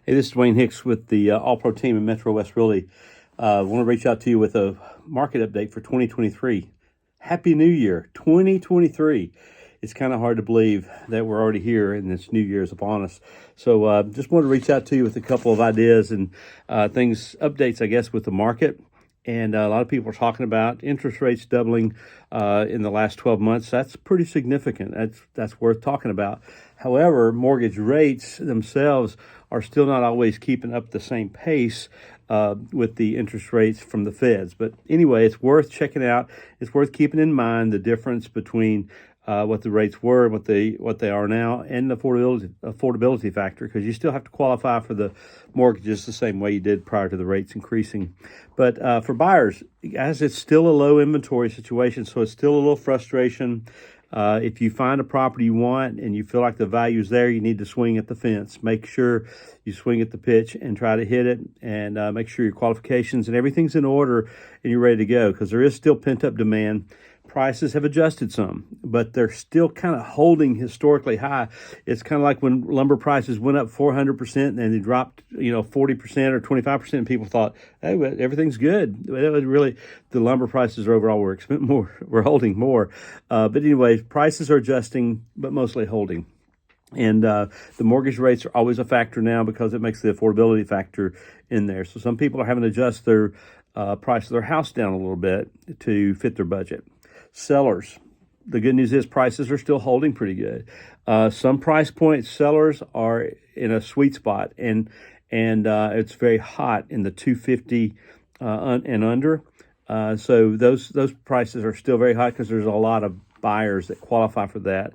Hey, this is Dwayne Hicks with the All Pro team in Metro West Realty. I want to reach out to you with a market update for 2023. Happy New Year, 2023. It's kind of hard to believe that we're already here and this new year is upon us. So just wanted to reach out to you with a couple of ideas and updates, I guess, with the market. And a lot of people are talking about interest rates doubling in the last 12 months. That's pretty significant. That's worth talking about. However, mortgage rates themselves are still not always keeping up the same pace with the interest rates from the feds. But anyway, it's worth checking out. It's worth keeping in mind the difference between what the rates were, what they are now, and the affordability factor, because you still have to qualify for the mortgages the same way you did prior to the rates increasing. But for buyers, as it's still a low inventory situation, so it's still a little frustration. If you find a property you want and you feel like the value's there, you need to swing at the fence. Make sure you swing at the pitch and try to hit it, and make sure your qualifications and everything's in order and you're ready to go, because there is still pent-up demand. Prices have adjusted some, but they're still kind of holding historically high. It's kind of like when lumber prices went up 400% and then they dropped, 40% or 25%, and people thought, hey, well, everything's good. It was really, the lumber prices overall we're holding more. But anyway, prices are adjusting, but mostly holding. And the mortgage rates are always a factor now because it makes the affordability factor in there. So some people are having to adjust their price of their house down a little bit to fit their budget. Sellers, the good news is prices are still holding pretty good. Some price point sellers are in a sweet spot, and it's very hot in the 250 and under. So those prices are still very high because there's a lot of buyers that qualify for that.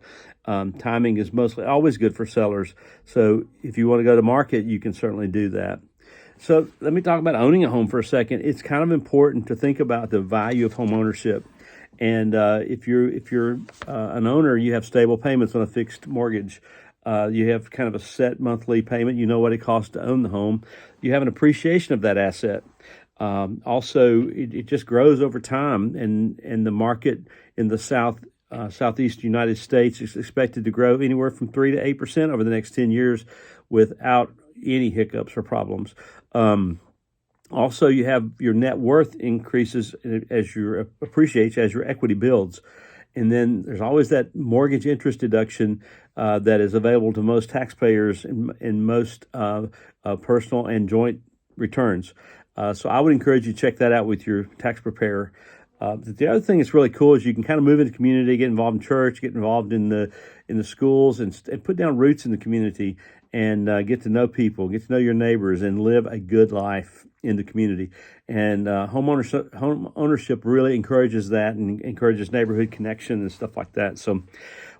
Timing is mostly always good for sellers. So if you want to go to market, you can certainly do that. So let me talk about owning a home for a second. It's kind of important to think about the value of home ownership. And if you're an owner, you have stable payments on a fixed mortgage. You have kind of a set monthly payment. You know what it costs to own the home. You have an appreciation of that asset. Also, it just grows over time, and the market in the southeast United States is expected to grow anywhere from 3 to 8% over the next 10 years without any hiccups or problems. Also, you have your net worth increases as appreciates as your equity builds. And then there's always that mortgage interest deduction that is available to most taxpayers in most personal and joint returns. So I would encourage you to check that out with your tax preparer. The other thing that's really cool is you can kind of move into the community, get involved in church, get involved in the schools, and put down roots in the community, and get to know people, get to know your neighbors, and live a good life in the community. And home ownership really encourages that and encourages neighborhood connection and stuff like that. So,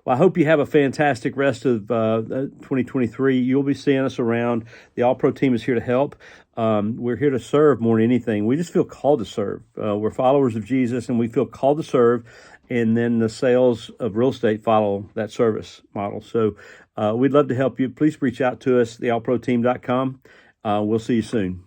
well, I hope you have a fantastic rest of 2023. You'll be seeing us around. The All Pro team is here to help. We're here to serve more than anything. We just feel called to serve. We're followers of Jesus, and we feel called to serve. And then the sales of real estate follow that service model. So we'd love to help you. Please reach out to us, theallproteam.com. We'll see you soon.